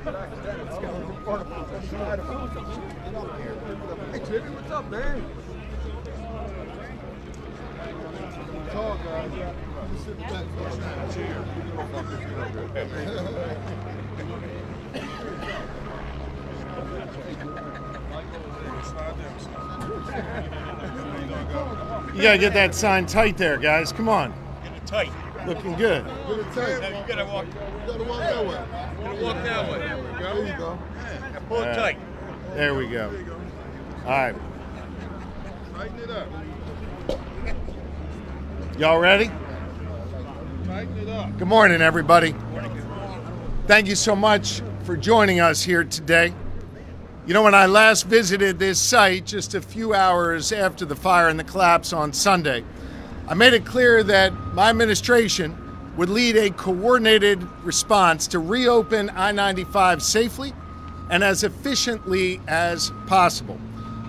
Hey, Jimmy, what's up, man? Tall guys. Just sit back. You gotta get that sign tight there, guys. Come on. Get it tight. Looking good. Get it tight. Now you gotta walk. You gotta walk that way. You gotta walk that way. There you go. Now pull it tight. There we go. All right. Tighten it up. Y'all ready? Tighten it up. Good morning, everybody. Thank you so much for joining us here today. You know, when I last visited this site just a few hours after the fire and the collapse on Sunday, I made it clear that my administration would lead a coordinated response to reopen I-95 safely and as efficiently as possible.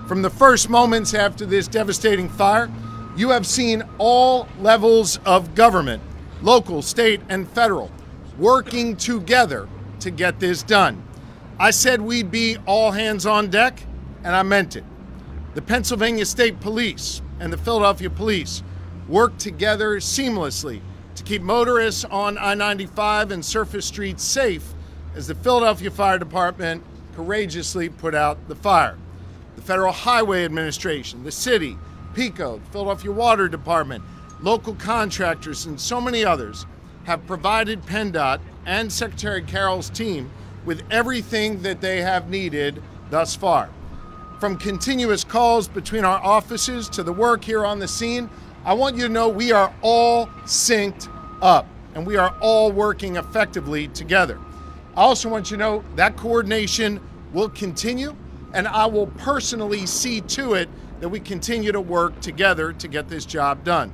From the first moments after this devastating fire, you have seen all levels of government, local, state, and federal, working together to get this done. I said we'd be all hands on deck, and I meant it. The Pennsylvania State Police and the Philadelphia Police worked together seamlessly to keep motorists on I-95 and surface streets safe as the Philadelphia Fire Department courageously put out the fire. The Federal Highway Administration, the city, PECO, the Philadelphia Water Department, local contractors, and so many others have provided PennDOT and Secretary Carroll's team with everything that they have needed thus far. From continuous calls between our offices to the work here on the scene, I want you to know we are all synced up and we are all working effectively together. I also want you to know that coordination will continue, and I will personally see to it that we continue to work together to get this job done.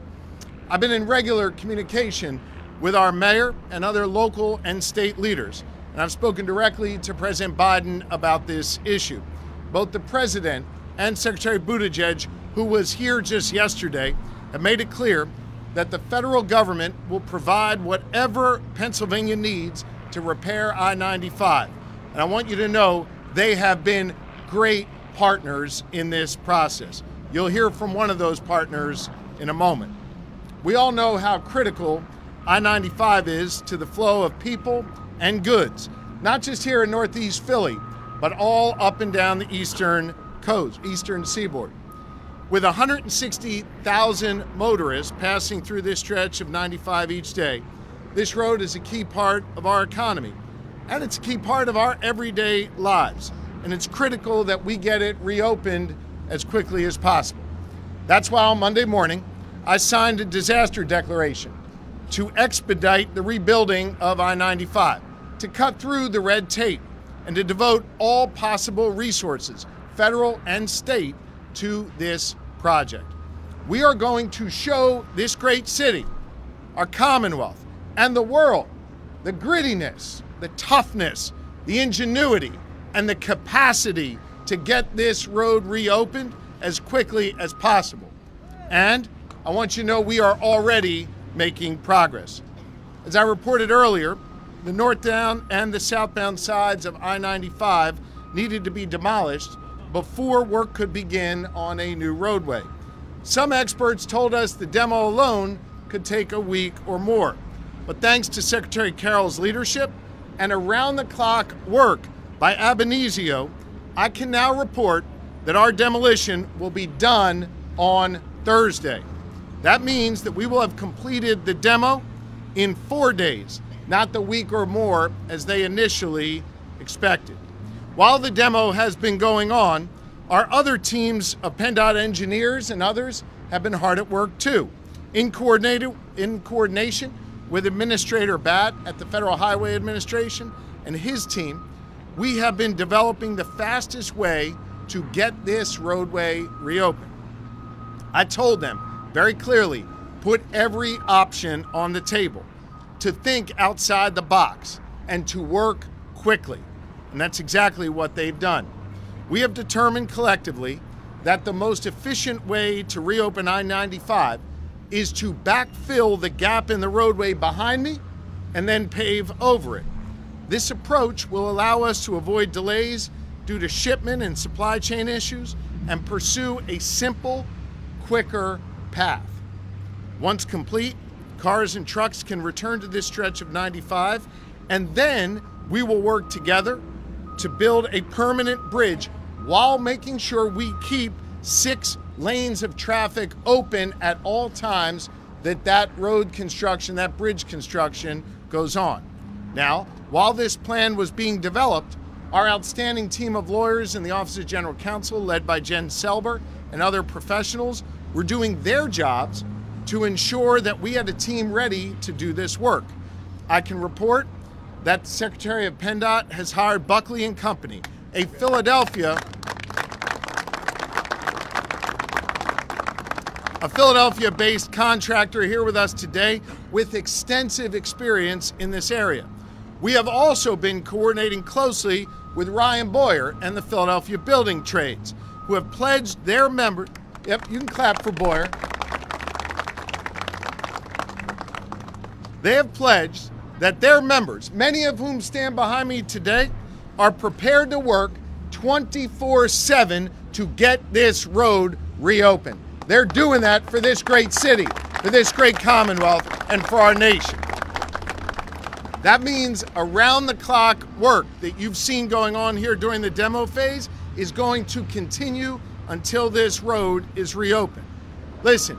I've been in regular communication with our mayor and other local and state leaders, and I've spoken directly to President Biden about this issue. Both the president and Secretary Buttigieg, who was here just yesterday, have made it clear that the federal government will provide whatever Pennsylvania needs to repair I-95. And I want you to know they have been great partners in this process. You'll hear from one of those partners in a moment. We all know how critical I-95 is to the flow of people and goods, not just here in Northeast Philly, but all up and down the eastern coast, eastern seaboard. With 160,000 motorists passing through this stretch of 95 each day, this road is a key part of our economy, and it's a key part of our everyday lives. And it's critical that we get it reopened as quickly as possible. That's why on Monday morning, I signed a disaster declaration to expedite the rebuilding of I-95, to cut through the red tape, and to devote all possible resources, federal and state, to this project. We are going to show this great city, our Commonwealth, and the world the grittiness, the toughness, the ingenuity, and the capacity to get this road reopened as quickly as possible. And I want you to know we are already making progress. As I reported earlier, the northbound and the southbound sides of I-95 needed to be demolished before work could begin on a new roadway. Some experts told us the demo alone could take a week or more. But thanks to Secretary Carroll's leadership and around-the-clock work by Abenizio, I can now report that our demolition will be done on Thursday. That means that we will have completed the demo in 4 days, not the week or more as they initially expected. While the demo has been going on, our other teams of PennDOT engineers and others have been hard at work too. In coordination with Administrator Batt at the Federal Highway Administration and his team, we have been developing the fastest way to get this roadway reopened. I told them very clearly, put every option on the table, to think outside the box and to work quickly. And that's exactly what they've done. We have determined collectively that the most efficient way to reopen I-95 is to backfill the gap in the roadway behind me and then pave over it. This approach will allow us to avoid delays due to shipment and supply chain issues and pursue a simple, quicker path. Once complete, cars and trucks can return to this stretch of 95, and then we will work together to build a permanent bridge while making sure we keep 6 lanes of traffic open at all times that road construction, that bridge construction goes on. Now, while this plan was being developed, our outstanding team of lawyers in the Office of General Counsel, led by Jen Selber and other professionals, were doing their jobs to ensure that we had a team ready to do this work. I can report that the Secretary of PennDOT has hired Buckley and Company, a Philadelphia-based contractor here with us today with extensive experience in this area. We have also been coordinating closely with Ryan Boyer and the Philadelphia Building Trades, who have pledged their members. Yep, you can clap for Boyer. They have pledged that their members, many of whom stand behind me today, are prepared to work 24/7 to get this road reopened. They're doing that for this great city, for this great Commonwealth, and for our nation. That means around-the-clock work that you've seen going on here during the demo phase is going to continue until this road is reopened. Listen,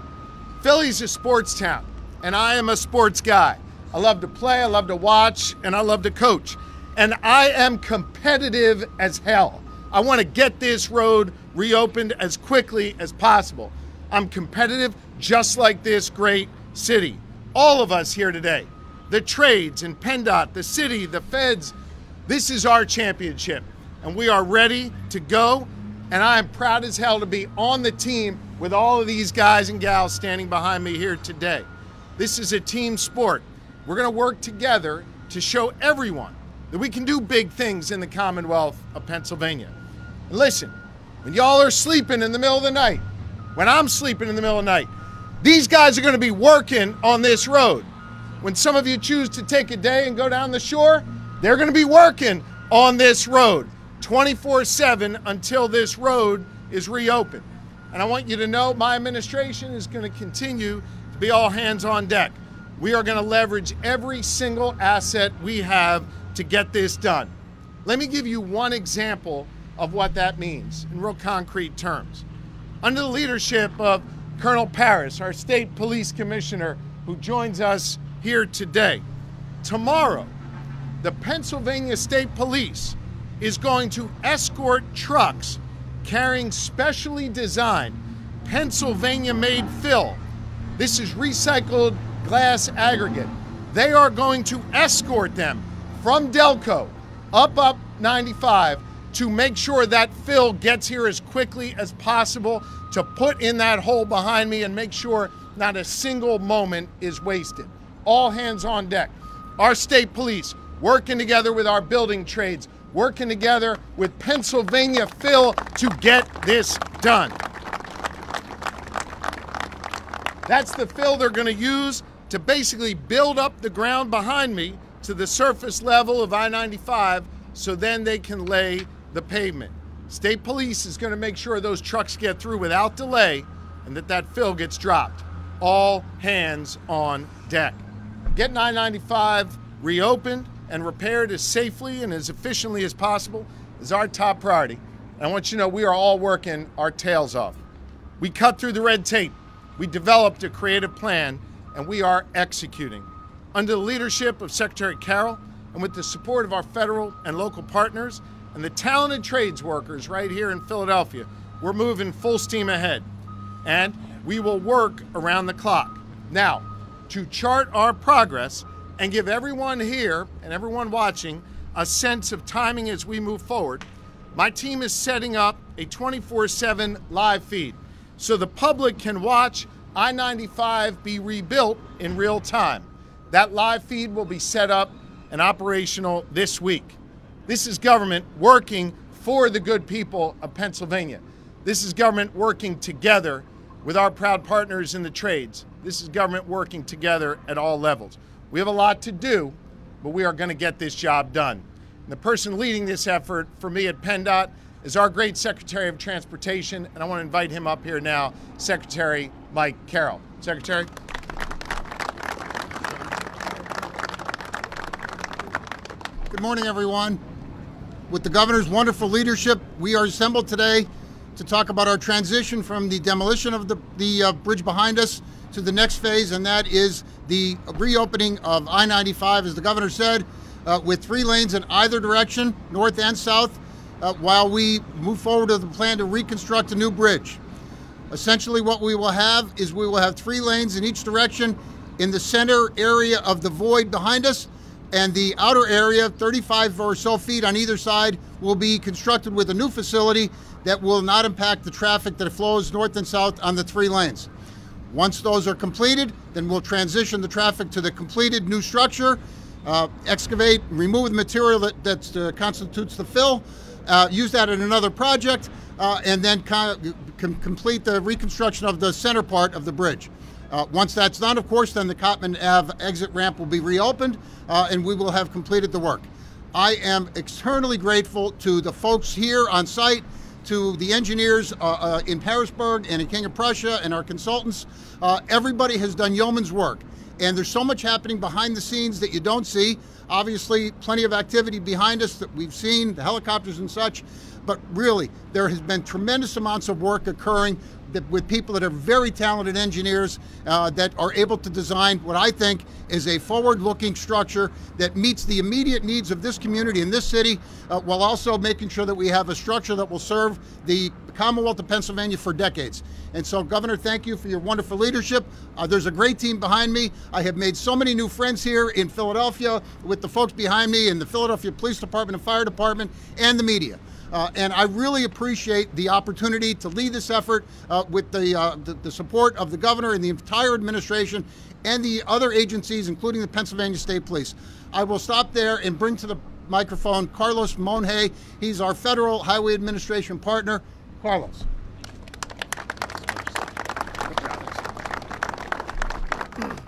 Philly's a sports town, and I am a sports guy. I love to play, I love to watch, and I love to coach. And I am competitive as hell. I want to get this road reopened as quickly as possible. I'm competitive just like this great city. All of us here today, the trades and PennDOT, the city, the feds, this is our championship. And we are ready to go. And I am proud as hell to be on the team with all of these guys and gals standing behind me here today. This is a team sport. We're going to work together to show everyone that we can do big things in the Commonwealth of Pennsylvania. And listen, when y'all are sleeping in the middle of the night, when I'm sleeping in the middle of the night, these guys are going to be working on this road. When some of you choose to take a day and go down the shore, they're going to be working on this road 24/7 until this road is reopened. And I want you to know my administration is going to continue to be all hands on deck. We are going to leverage every single asset we have to get this done. Let me give you one example of what that means in real concrete terms. Under the leadership of Colonel Paris, our state police commissioner, who joins us here today, tomorrow, the Pennsylvania State Police is going to escort trucks carrying specially designed Pennsylvania-made fill. This is recycled glass aggregate. They are going to escort them from Delco up 95 to make sure that fill gets here as quickly as possible to put in that hole behind me and make sure not a single moment is wasted. All hands on deck. Our state police working together with our building trades, working together with Pennsylvania Fill to get this done. That's the fill they're going to use to basically build up the ground behind me to the surface level of I-95 so then they can lay the pavement. State police is going to make sure those trucks get through without delay and that fill gets dropped. All hands on deck. Getting I-95 reopened and repaired as safely and as efficiently as possible is our top priority. And I want you to know we are all working our tails off. We cut through the red tape. We developed a creative plan, and we are executing. Under the leadership of Secretary Carroll and with the support of our federal and local partners and the talented trades workers right here in Philadelphia, we're moving full steam ahead. And we will work around the clock. Now, to chart our progress and give everyone here and everyone watching a sense of timing as we move forward, my team is setting up a 24/7 live feed so the public can watch I-95 be rebuilt in real time. That live feed will be set up and operational this week. This is government working for the good people of Pennsylvania. This is government working together with our proud partners in the trades. This is government working together at all levels. We have a lot to do, but we are going to get this job done. And the person leading this effort for me at PennDOT is our great Secretary of Transportation, and I want to invite him up here now, Secretary Mike Carroll. Secretary. Good morning, everyone. With the governor's wonderful leadership, we are assembled today to talk about our transition from the demolition of the bridge behind us to the next phase, and that is the reopening of I-95, as the governor said, with 3 lanes in either direction, north and south, while we move forward with the plan to reconstruct a new bridge. Essentially what we will have is we will have 3 lanes in each direction in the center area of the void behind us, and the outer area, 35 or so feet on either side, will be constructed with a new facility that will not impact the traffic that flows north and south on the 3 lanes. Once those are completed, then we'll transition the traffic to the completed new structure, excavate, remove the material that constitutes the fill, use that in another project, and then complete the reconstruction of the center part of the bridge. Once that's done, of course, then the Cottman Ave exit ramp will be reopened, and we will have completed the work. I am eternally grateful to the folks here on site, to the engineers in Harrisburg and in King of Prussia and our consultants. Everybody has done yeoman's work, and there's so much happening behind the scenes that you don't see. Obviously, plenty of activity behind us that we've seen, the helicopters and such, but really, there has been tremendous amounts of work occurring with people that are very talented engineers that are able to design what I think is a forward-looking structure that meets the immediate needs of this community and this city, while also making sure that we have a structure that will serve the Commonwealth of Pennsylvania for decades. And so, Governor, thank you for your wonderful leadership. There's a great team behind me. I have made so many new friends here in Philadelphia with the folks behind me in the Philadelphia Police Department and Fire Department and the media. And I really appreciate the opportunity to lead this effort with the support of the governor and the entire administration and the other agencies, including the Pennsylvania State Police. I will stop there and bring to the microphone Carlos Monje. He's our Federal Highway Administration partner. Carlos.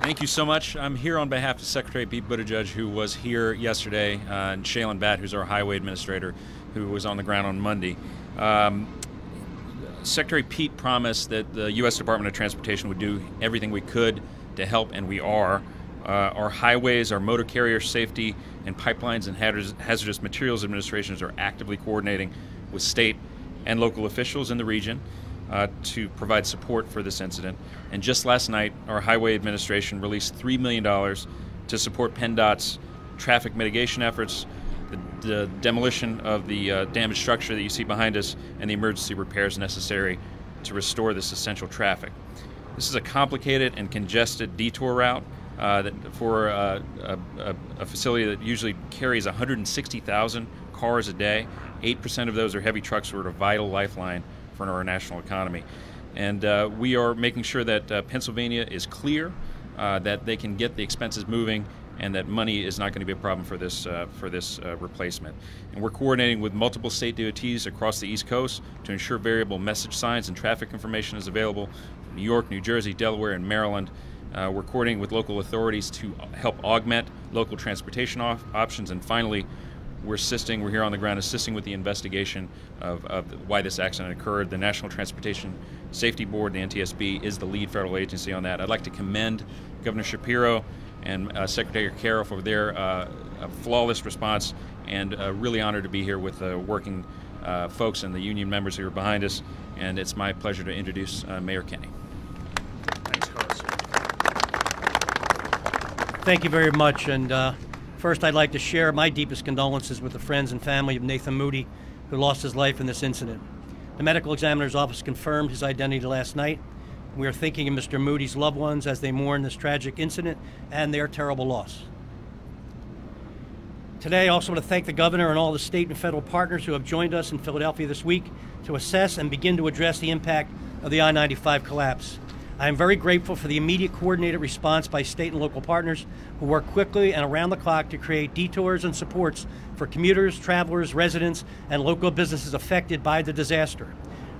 Thank you so much. I'm here on behalf of Secretary Pete Buttigieg, who was here yesterday, and Shailen Bhatt, who's our highway administrator, who was on the ground on Monday. Secretary Pete promised that the U.S. Department of Transportation would do everything we could to help, and we are. Our highways, our motor carrier safety, and pipelines and hazardous materials administrations are actively coordinating with state and local officials in the region to provide support for this incident. And just last night, our highway administration released $3 million to support PennDOT's traffic mitigation efforts, the demolition of the damaged structure that you see behind us, and the emergency repairs necessary to restore this essential traffic. This is a complicated and congested detour route for a facility that usually carries 160,000 cars a day. 8% of those are heavy trucks, who are a vital lifeline for our national economy. And we are making sure that Pennsylvania is clear, that they can get the expenses moving, and that money is not going to be a problem for this replacement. And we're coordinating with multiple state DOTs across the East Coast to ensure variable message signs and traffic information is available from New York, New Jersey, Delaware, and Maryland. We're coordinating with local authorities to help augment local transportation options. And finally, we're here on the ground assisting with the investigation of why this accident occurred. The National Transportation Safety Board, the NTSB, is the lead federal agency on that. I'd like to commend Governor Shapiro and Secretary Carroll for their flawless response, and really honored to be here with the working folks and the union members who are behind us. And it's my pleasure to introduce Mayor Kenney. Thanks, Carlos. Thank you very much. And first, I'd like to share my deepest condolences with the friends and family of Nathan Moody, who lost his life in this incident. The medical examiner's office confirmed his identity last night. We are thinking of Mr. Moody's loved ones as they mourn this tragic incident and their terrible loss. Today, I also want to thank the governor and all the state and federal partners who have joined us in Philadelphia this week to assess and begin to address the impact of the I-95 collapse. I am very grateful for the immediate coordinated response by state and local partners who work quickly and around the clock to create detours and supports for commuters, travelers, residents, and local businesses affected by the disaster.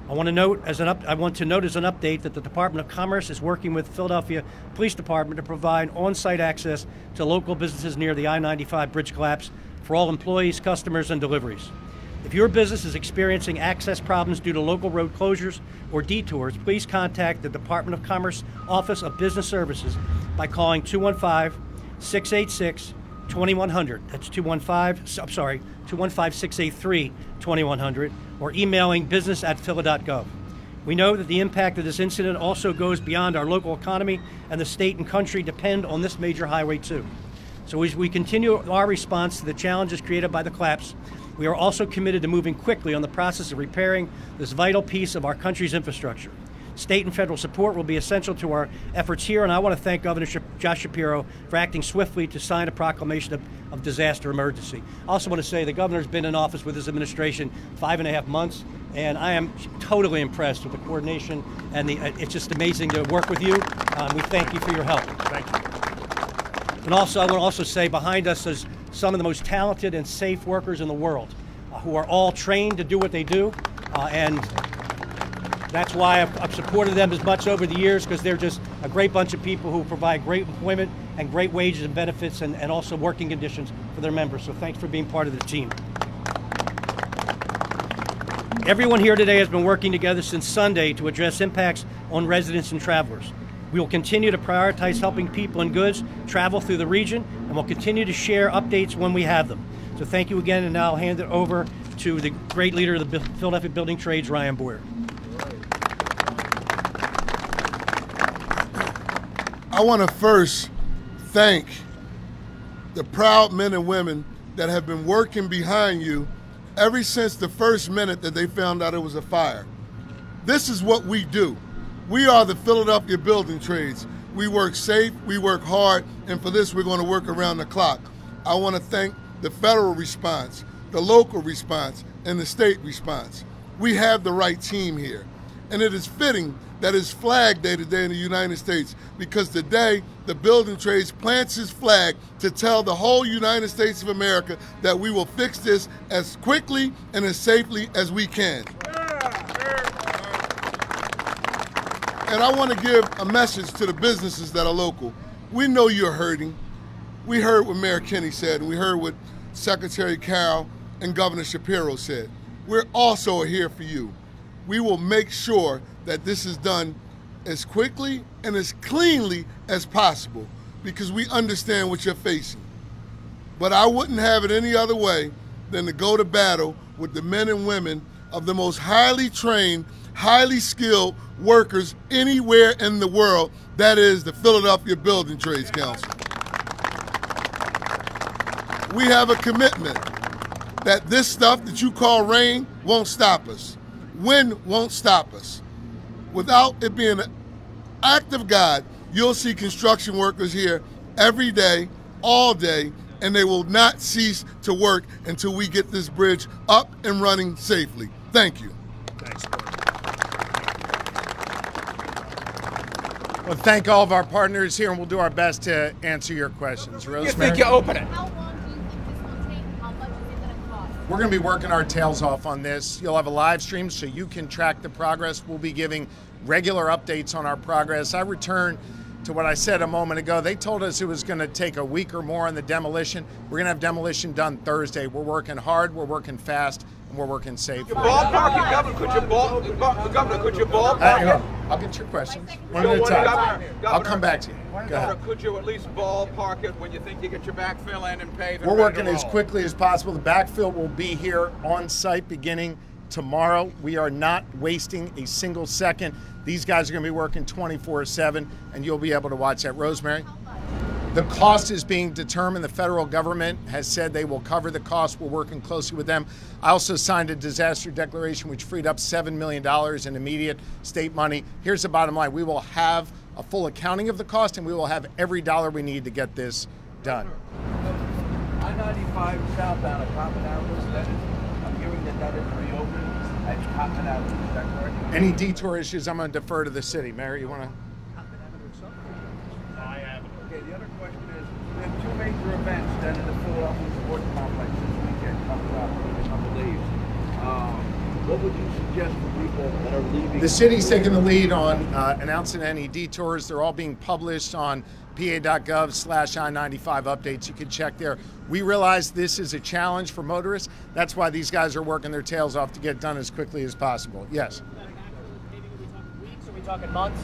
I want to note as an update that the Department of Commerce is working with Philadelphia Police Department to provide on-site access to local businesses near the I-95 bridge collapse for all employees, customers, and deliveries. If your business is experiencing access problems due to local road closures or detours, please contact the Department of Commerce Office of Business Services by calling 215-686-2100. That's 215-683-2100, or emailing business@phila.gov. We know that the impact of this incident also goes beyond our local economy, and the state and country depend on this major highway too. So as we continue our response to the challenges created by the collapse, we are also committed to moving quickly on the process of repairing this vital piece of our country's infrastructure. State and federal support will be essential to our efforts here, and I want to thank Governor Josh Shapiro for acting swiftly to sign a proclamation of disaster emergency. I also want to say the governor's been in office with his administration 5.5 months, and I am totally impressed with the coordination, and it's just amazing to work with you. We thank you for your help. Thank you. And also, I want to also say behind us is some of the most talented and safe workers in the world who are all trained to do what they do, and that's why I've supported them as much over the years, because they're just a great bunch of people who provide great employment and great wages and benefits and also working conditions for their members. So thanks for being part of the team. Everyone here today has been working together since Sunday to address impacts on residents and travelers. We will continue to prioritize helping people and goods travel through the region, and we'll continue to share updates when we have them. So thank you again, and now I'll hand it over to the great leader of the Philadelphia Building Trades, Ryan Boyer. I want to first thank the proud men and women that have been working behind you ever since the first minute that they found out it was a fire. This is what we do. We are the Philadelphia Building Trades. We work safe, we work hard, and for this we're going to work around the clock. I want to thank the federal response, the local response, and the state response. We have the right team here. And it is fitting that it's Flag Day today in the United States, because today the Building Trades plants his flag to tell the whole United States of America that we will fix this as quickly and as safely as we can. And I want to give a message to the businesses that are local. We know you're hurting. We heard what Mayor Kenney said, and we heard what Secretary Carroll and Governor Shapiro said. We're also here for you. We will make sure that this is done as quickly and as cleanly as possible, because we understand what you're facing. But I wouldn't have it any other way than to go to battle with the men and women of the most highly trained, highly skilled workers anywhere in the world. That is the Philadelphia Building Trades Council. We have a commitment that this stuff that you call rain won't stop us. Wind won't stop us. Without it being an act of God, you'll see construction workers here every day, all day, and they will not cease to work until we get this bridge up and running safely. Thank you. Thanks. Well, thank all of our partners here, and we'll do our best to answer your questions. Rosemary? You think you open it? How long do you think this will take? How much is it going to cost? We're going to be working our tails off on this. You'll have a live stream so you can track the progress. We'll be giving regular updates on our progress. I return to what I said a moment ago. They told us it was going to take a week or more on the demolition. We're going to have demolition done Thursday. We're working hard, we're working fast, and we're working safe. Ballpark it, Governor. Could you ballpark it? I'll get your questions one at a time. I'll come back to you. Go ahead. Governor, could you at least ballpark it when you think you get your backfill in and pave? We're working as quickly as possible. The backfill will be here on site beginning tomorrow. We are not wasting a single second. These guys are going to be working 24/7, and you'll be able to watch that. Rosemary? The cost is being determined. The federal government has said they will cover the cost. We're working closely with them. I also signed a disaster declaration which freed up $7 million in immediate state money. Here's the bottom line. We will have a full accounting of the cost, and we will have every dollar we need to get this done. I-95 southbound at Common Avenue, I'm hearing that is reopened at Common Avenue. Is that correct? Any detour issues, I'm going to defer to the city. Mary, you want to? Okay, the other question is, we have two major events done in the Philadelphia Sports Complex this weekend coming up, I believe. What would you suggest suggest for people that are leaving? The city's taking the lead on announcing any detours. They're all being published on pa.gov/I-95 updates. You can check there. We realize this is a challenge for motorists. That's why these guys are working their tails off to get it done as quickly as possible. Yes. Weeks? Are we talking months?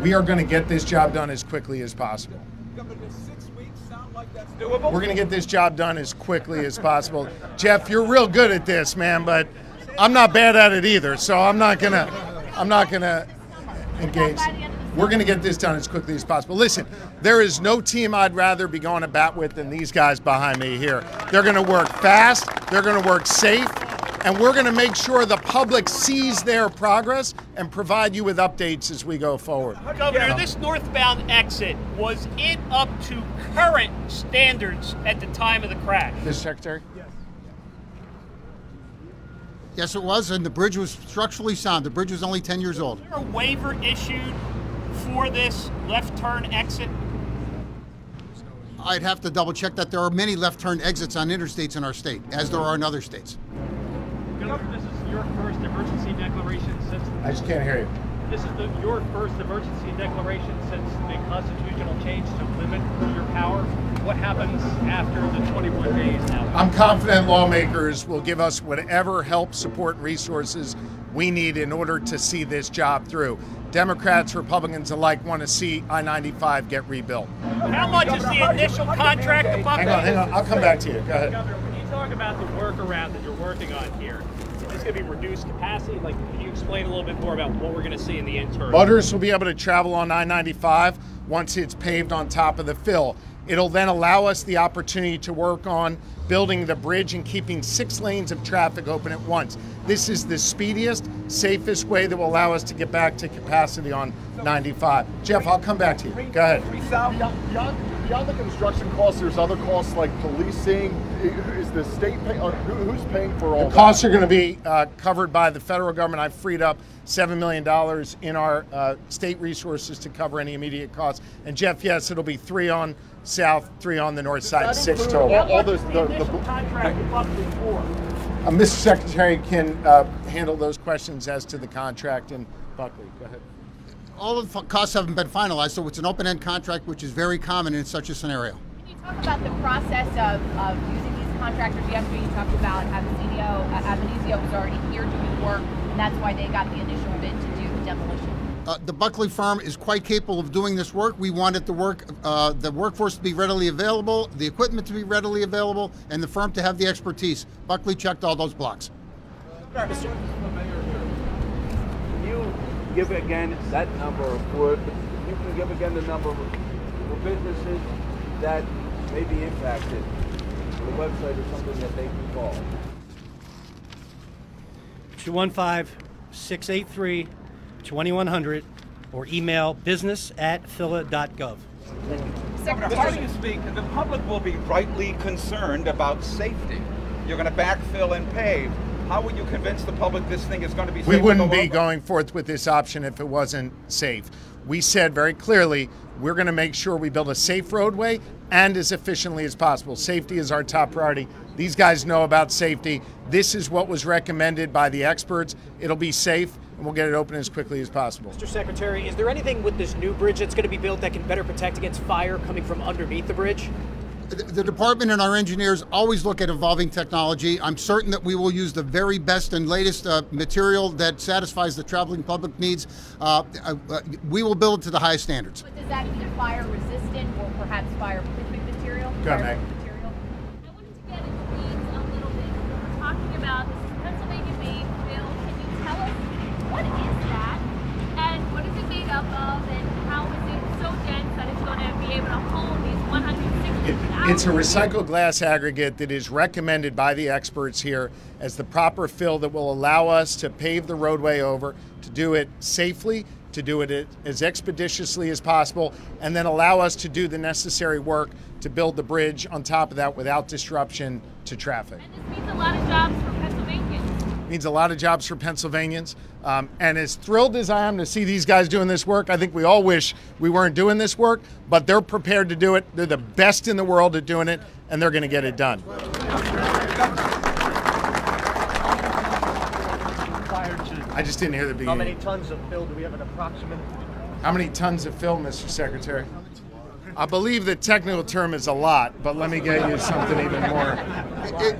We are going to get this job done as quickly as possible. Governor, does 6 weeks sound like that's doable? We're going to get this job done as quickly as possible. Jeff, you're real good at this, man, but I'm not bad at it either, so I'm not gonna engage. We're gonna get this done as quickly as possible. Listen, there is no team I'd rather be going to bat with than these guys behind me here. They're gonna work fast, they're gonna work safe, and we're gonna make sure the public sees their progress and provide you with updates as we go forward. Governor, this northbound exit, was it up to current standards at the time of the crash? Mr. Secretary? Yes, it was, and the bridge was structurally sound. The bridge was only 10 years old. Was there a waiver issued for this left turn exit? I'd have to double check that. There are many left turn exits on interstates in our state, as there are in other states. Governor, this is your first emergency declaration since... I just can't hear you. This is your first emergency declaration since the constitutional change to limit your power. What happens after the 21 days now? I'm confident lawmakers will give us whatever help, support, and resources we need in order to see this job through. Democrats, Republicans alike want to see I-95 get rebuilt. How much is the initial contract to Buckley? Hang on. I'll come back to you. Go ahead. Governor, when you talk about the workaround that you're working on here, is this going to be reduced capacity? Like, can you explain a little bit more about what we're going to see in the interim? Motorists will be able to travel on I-95 once it's paved on top of the fill. It'll then allow us the opportunity to work on building the bridge and keeping 6 lanes of traffic open at once. This is the speediest, safest way that will allow us to get back to capacity on 95. Jeff, I'll come back to you. Go ahead. Beyond the construction costs, there's other costs like policing. Is the state paying? Who's paying for all that? The costs are going to be covered by the federal government. I've freed up $7 million in our state resources to cover any immediate costs. And Jeff, yes, it'll be 3 on south, 3 on the north side, 6 total. All the initial contract with Buckley for? Mr. Secretary can handle those questions as to the contract in Buckley. Go ahead. All of the costs haven't been finalized, so it's an open-end contract, which is very common in such a scenario. Can you talk about the process of using these contractors? Yesterday you talked about Avenizio was already here doing work, and that's why they got the initial bid to do the demolition. The Buckley firm is quite capable of doing this work. We wanted the workforce to be readily available, the equipment to be readily available, and the firm to have the expertise. Buckley checked all those blocks. Can you give again that number for? You can give again the number for businesses that may be impacted. The website is something that they can call. 215-683-2100 or email business@phila.gov. Mr. You speak, the public will be rightly concerned about safety. You're going to backfill and pave. How will you convince the public this thing is going to be safe? We wouldn't be going forth with this option if it wasn't safe. We said very clearly we're going to make sure we build a safe roadway and as efficiently as possible. Safety is our top priority. These guys know about safety. This is what was recommended by the experts. It'll be safe, and we'll get it open as quickly as possible. Mr. Secretary, is there anything with this new bridge that's going to be built that can better protect against fire coming from underneath the bridge? The department and our engineers always look at evolving technology. I'm certain that we will use the very best and latest material that satisfies the traveling public needs. We will build to the highest standards. But does that mean fire resistant or perhaps fireproofing material? Go ahead, Meg. I wanted to get into the weeds a little bit. We're talking about this is Pennsylvania-made bill. Can you tell us what is that and what is it made up of and how is it so dense that it's going to be able to hold these 160? It's a recycled glass aggregate that is recommended by the experts here as the proper fill that will allow us to pave the roadway over, to do it safely, to do it as expeditiously as possible, and then allow us to do the necessary work to build the bridge on top of that without disruption to traffic. And this means a lot of jobs for Pennsylvanians. Means a lot of jobs for Pennsylvanians. And as thrilled as I am to see these guys doing this work, I think we all wish we weren't doing this work, but they're prepared to do it. They're the best in the world at doing it, and they're going to get it done. Prior to I just didn't hear the beginning. How many tons of fill? Do we have an approximate? How many tons of fill, Mr. Secretary? I believe the technical term is a lot, but let me get you something even more.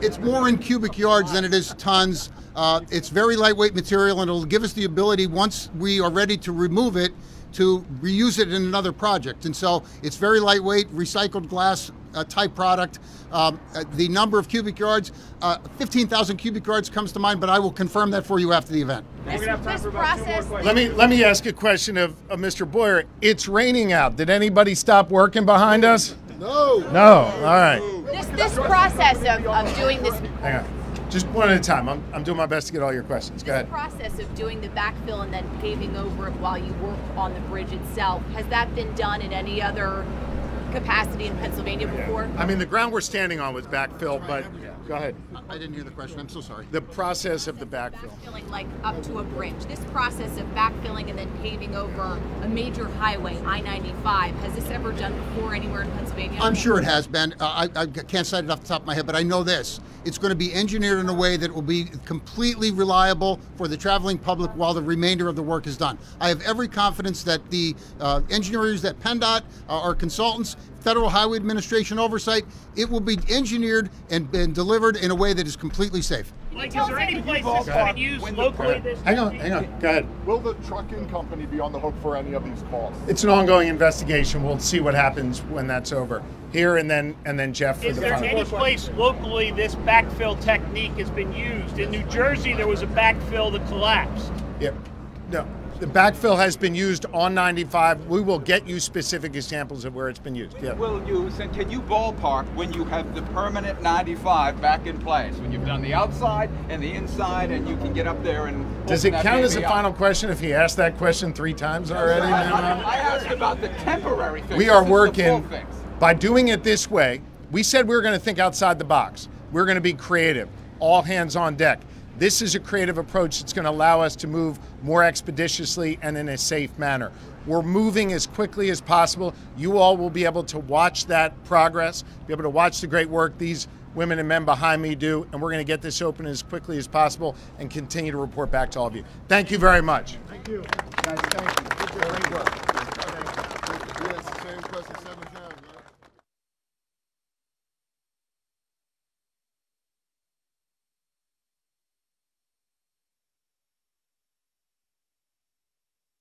It's more in cubic yards than it is tons. It's very lightweight material, and it'll give us the ability, once we are ready to remove it, to reuse it in another project. And so it's very lightweight, recycled glass type product. The number of cubic yards, 15,000 cubic yards comes to mind, but I will confirm that for you after the event. We're gonna have time for about 2 more questions. Let me ask a question of Mr. Boyer. It's raining out. Did anybody stop working behind us? No. No. All right. This process of doing this. Hang on. Just one at a time. I'm doing my best to get all your questions. Go ahead. The process of doing the backfill and then paving over it while you work on the bridge itself, has that been done in any other capacity in Pennsylvania before? I mean, the ground we're standing on was backfill, but go ahead. I didn't hear the question. I'm so sorry. The process of the backfill. Backfilling like up to a bridge. This process of backfilling and then paving over a major highway, I-95, has this ever done before anywhere in Pennsylvania? I'm sure it has been. I can't cite it off the top of my head, but I know this. It's going to be engineered in a way that will be completely reliable for the traveling public while the remainder of the work is done. I have every confidence that the engineers at PennDOT, our consultants, Federal Highway Administration oversight, it will be engineered and delivered in a way that is completely safe. Like, is there any place this has been used locally? Hang on. Go ahead. Will the trucking company be on the hook for any of these costs? It's an ongoing investigation. We'll see what happens when that's over. Here and then Jeff for Is the there final. any place locally this backfill technique has been used? In New Jersey, there was a backfill that collapsed. Yep. No. The backfill has been used on 95. We will get you specific examples of where it's been used. Yeah. Will use, and can you ballpark when you have the permanent 95 back in place? When you've done the outside and the inside, and you can get up there and Does it open that count as a baby up? final question if he asked that question 3 times already? I asked about the temporary thing. We are This is the working, full fix. by doing it this way, we said we were going to think outside the box. We're going to be creative, all hands on deck. This is a creative approach that's going to allow us to move more expeditiously and in a safe manner. We're moving as quickly as possible. You all will be able to watch that progress, be able to watch the great work these women and men behind me do, and we're going to get this open as quickly as possible and continue to report back to all of you. Thank you very much. Thank you. Guys, thank you. Great work. Okay. Yes, same question, 7.